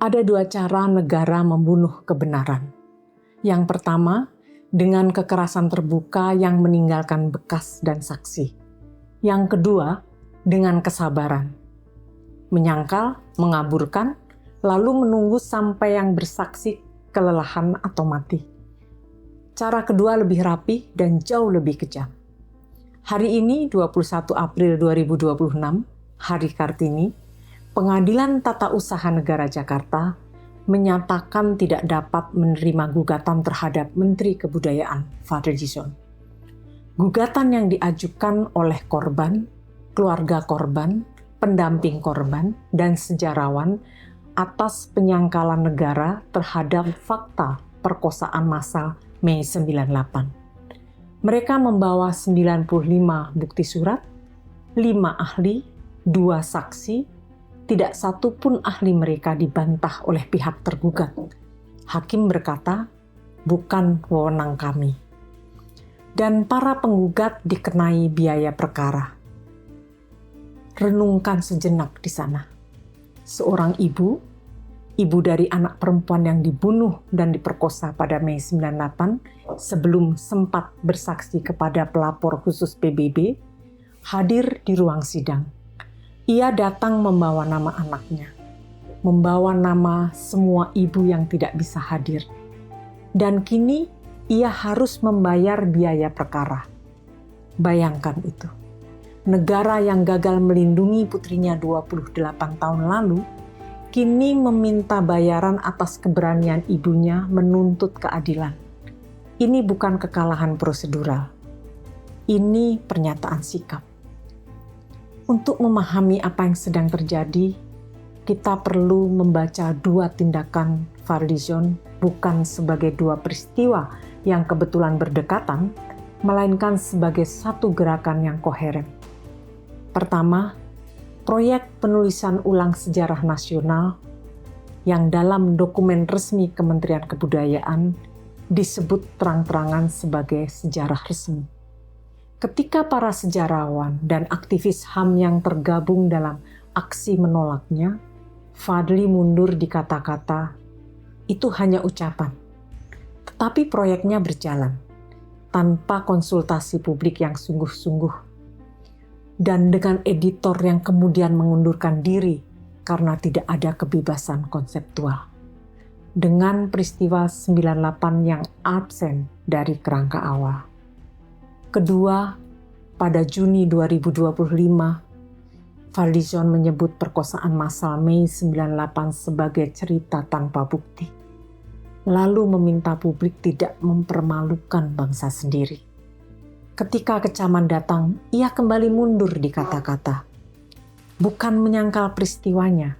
Ada dua cara negara membunuh kebenaran. Yang pertama, dengan kekerasan terbuka yang meninggalkan bekas dan saksi. Yang kedua, dengan kesabaran. Menyangkal, mengaburkan, lalu menunggu sampai yang bersaksi kelelahan atau mati. Cara kedua lebih rapi dan jauh lebih kejam. Hari ini, 21 April 2026, Hari Kartini, Pengadilan Tata Usaha Negara Jakarta menyatakan tidak dapat menerima gugatan terhadap Menteri Kebudayaan Fadlizon. Gugatan yang diajukan oleh korban, keluarga korban, pendamping korban, dan sejarawan atas penyangkalan negara terhadap fakta perkosaan massal Mei 98. Mereka membawa 95 bukti surat, 5 ahli, 2 saksi. Tidak satu pun ahli mereka dibantah oleh pihak tergugat. Hakim berkata, bukan wewenang kami. Dan para penggugat dikenai biaya perkara. Renungkan sejenak di sana. Seorang ibu dari anak perempuan yang dibunuh dan diperkosa pada Mei 98 sebelum sempat bersaksi kepada pelapor khusus PBB, hadir di ruang sidang. Ia datang membawa nama anaknya, membawa nama semua ibu yang tidak bisa hadir. Dan kini ia harus membayar biaya perkara. Bayangkan itu. Negara yang gagal melindungi putrinya 28 tahun lalu, kini meminta bayaran atas keberanian ibunya menuntut keadilan. Ini bukan kekalahan prosedural. Ini pernyataan sikap. Untuk memahami apa yang sedang terjadi, kita perlu membaca dua tindakan Fadlizon bukan sebagai dua peristiwa yang kebetulan berdekatan, melainkan sebagai satu gerakan yang koheren. Pertama, proyek penulisan ulang sejarah nasional yang dalam dokumen resmi Kementerian Kebudayaan disebut terang-terangan sebagai sejarah resmi. Ketika para sejarawan dan aktivis HAM yang tergabung dalam aksi menolaknya, Fadli mundur di kata-kata, itu hanya ucapan. Tetapi proyeknya berjalan, tanpa konsultasi publik yang sungguh-sungguh. Dan dengan editor yang kemudian mengundurkan diri karena tidak ada kebebasan konseptual. Dengan peristiwa 98 yang absen dari kerangka awal. Kedua, pada Juni 2025, Fadlizon menyebut perkosaan massal Mei 98 sebagai cerita tanpa bukti. Lalu meminta publik tidak mempermalukan bangsa sendiri. Ketika kecaman datang, ia kembali mundur di kata-kata. Bukan menyangkal peristiwanya,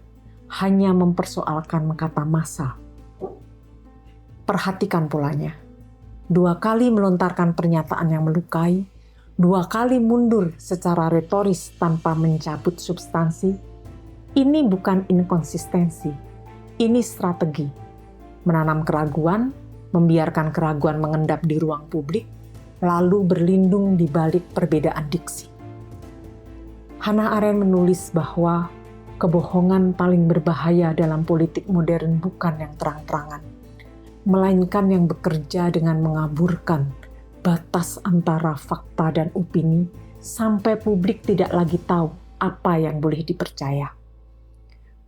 hanya mempersoalkan kata massal. Perhatikan polanya. 2 kali melontarkan pernyataan yang melukai, 2 kali mundur secara retoris tanpa mencabut substansi. Ini bukan inkonsistensi, ini strategi. Menanam keraguan, membiarkan keraguan mengendap di ruang publik, lalu berlindung di balik perbedaan diksi. Hannah Arendt menulis bahwa kebohongan paling berbahaya dalam politik modern bukan yang terang-terangan, melainkan yang bekerja dengan mengaburkan batas antara fakta dan opini sampai publik tidak lagi tahu apa yang boleh dipercaya.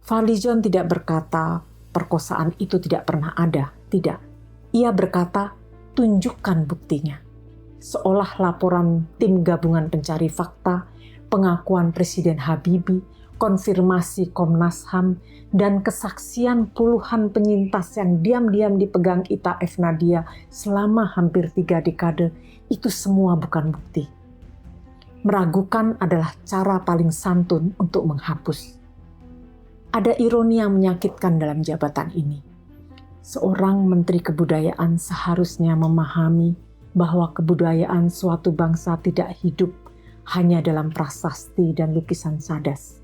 Fadlizon tidak berkata perkosaan itu tidak pernah ada, tidak. Ia berkata tunjukkan buktinya. Seolah laporan tim gabungan pencari fakta, pengakuan Presiden Habibie, konfirmasi Komnas HAM, dan kesaksian puluhan penyintas yang diam-diam dipegang Ita F. Nadia selama hampir 3 dekade, itu semua bukan bukti. Meragukan adalah cara paling santun untuk menghapus. Ada ironi yang menyakitkan dalam jabatan ini. Seorang Menteri Kebudayaan seharusnya memahami bahwa kebudayaan suatu bangsa tidak hidup hanya dalam prasasti dan lukisan sadas.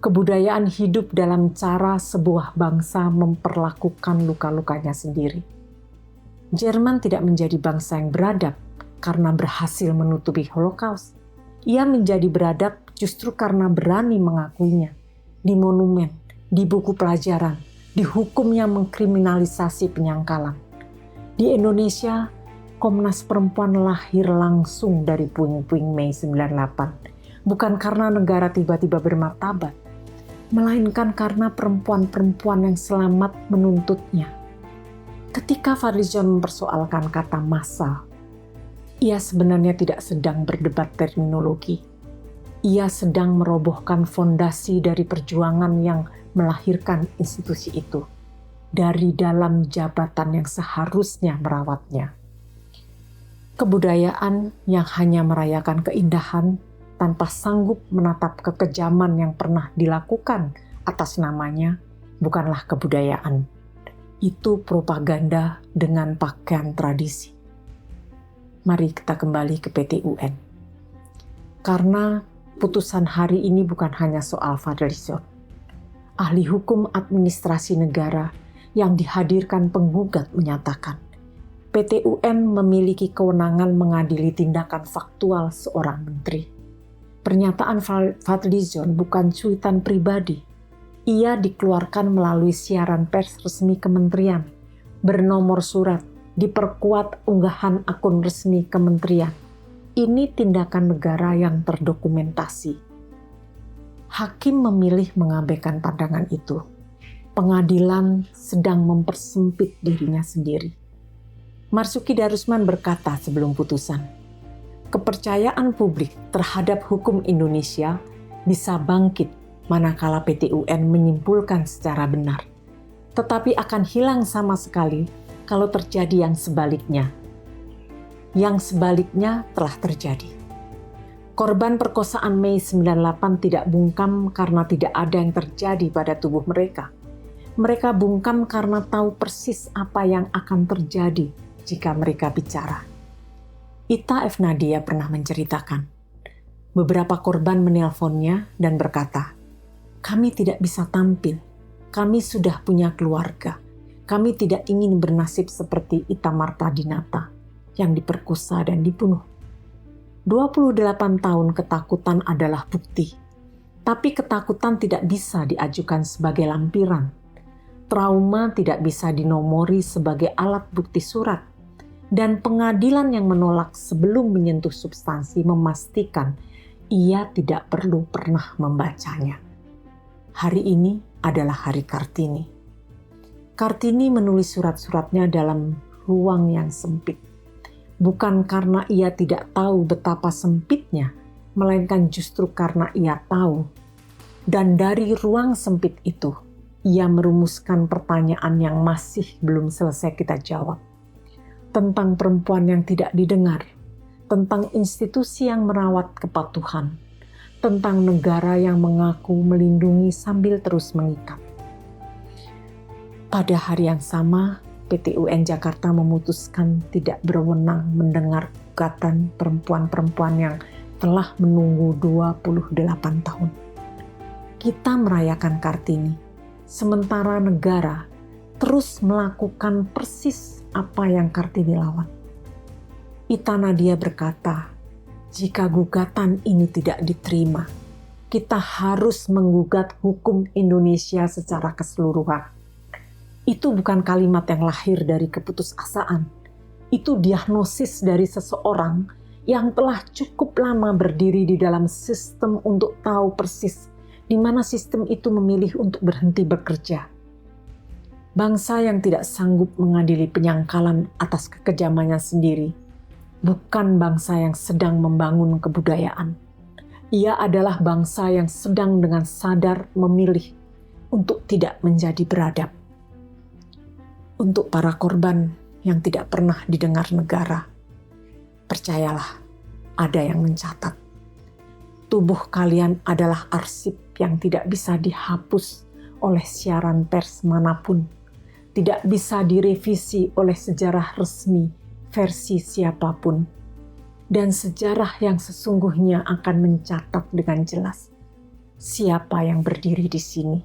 Kebudayaan hidup dalam cara sebuah bangsa memperlakukan luka-lukanya sendiri. Jerman tidak menjadi bangsa yang beradab karena berhasil menutupi Holocaust. Ia menjadi beradab justru karena berani mengakuinya. Di monumen, di buku pelajaran, dihukumnya mengkriminalisasi penyangkalan. Di Indonesia, Komnas Perempuan lahir langsung dari puing-puing Mei 98, bukan karena negara tiba-tiba bermartabat, melainkan karena perempuan-perempuan yang selamat menuntutnya. Ketika Fadlizon mempersoalkan kata massa, ia sebenarnya tidak sedang berdebat terminologi. Ia sedang merobohkan fondasi dari perjuangan yang melahirkan institusi itu dari dalam jabatan yang seharusnya merawatnya. Kebudayaan yang hanya merayakan keindahan tanpa sanggup menatap kekejaman yang pernah dilakukan atas namanya bukanlah kebudayaan. Itu propaganda dengan pakaian tradisi. Mari kita kembali ke PT UN. Karena putusan hari ini bukan hanya soal Fadlizon. Ahli hukum administrasi negara yang dihadirkan penggugat menyatakan PT UN memiliki kewenangan mengadili tindakan faktual seorang menteri. Pernyataan Fadlizon bukan cuitan pribadi. Ia dikeluarkan melalui siaran pers resmi kementerian, bernomor surat, diperkuat unggahan akun resmi kementerian. Ini tindakan negara yang terdokumentasi. Hakim memilih mengabaikan pandangan itu. Pengadilan sedang mempersempit dirinya sendiri. Marzuki Darusman berkata sebelum putusan, kepercayaan publik terhadap hukum Indonesia bisa bangkit manakala PT UN menyimpulkan secara benar, tetapi akan hilang sama sekali kalau terjadi yang sebaliknya. Yang sebaliknya telah terjadi. Korban perkosaan Mei 98 tidak bungkam karena tidak ada yang terjadi pada tubuh mereka. Mereka bungkam karena tahu persis apa yang akan terjadi jika mereka bicara. Ita F. Nadia pernah menceritakan, beberapa korban menelponnya dan berkata, kami tidak bisa tampil, kami sudah punya keluarga, kami tidak ingin bernasib seperti Ita Marta Dinata yang diperkosa dan dibunuh. 28 tahun ketakutan adalah bukti, tapi ketakutan tidak bisa diajukan sebagai lampiran. Trauma tidak bisa dinomori sebagai alat bukti surat. Dan pengadilan yang menolak sebelum menyentuh substansi memastikan ia tidak perlu pernah membacanya. Hari ini adalah hari Kartini. Kartini menulis surat-suratnya dalam ruang yang sempit. Bukan karena ia tidak tahu betapa sempitnya, melainkan justru karena ia tahu. Dan dari ruang sempit itu, ia merumuskan pertanyaan yang masih belum selesai kita jawab. Tentang perempuan yang tidak didengar, tentang institusi yang merawat kepatuhan, tentang negara yang mengaku melindungi sambil terus mengikat. Pada hari yang sama, PT UN Jakarta memutuskan tidak berwenang mendengar gugatan perempuan-perempuan yang telah menunggu 28 tahun. Kita merayakan Kartini, sementara negara terus melakukan persis apa yang Kartini lawan. Ita Nadia berkata, jika gugatan ini tidak diterima, kita harus menggugat hukum Indonesia secara keseluruhan. Itu bukan kalimat yang lahir dari keputusasaan. Itu diagnosis dari seseorang yang telah cukup lama berdiri di dalam sistem untuk tahu persis di mana sistem itu memilih untuk berhenti bekerja. Bangsa yang tidak sanggup mengadili penyangkalan atas kekejamannya sendiri bukan bangsa yang sedang membangun kebudayaan. Ia adalah bangsa yang sedang dengan sadar memilih untuk tidak menjadi beradab. Untuk para korban yang tidak pernah didengar negara, percayalah, ada yang mencatat. Tubuh kalian adalah arsip yang tidak bisa dihapus oleh siaran pers manapun, tidak bisa direvisi oleh sejarah resmi versi siapapun, dan sejarah yang sesungguhnya akan mencatat dengan jelas siapa yang berdiri di sini,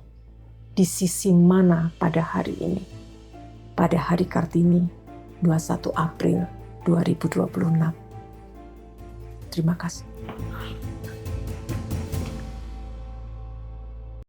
di sisi mana pada hari ini, pada hari Kartini 21 April 2026. Terima kasih.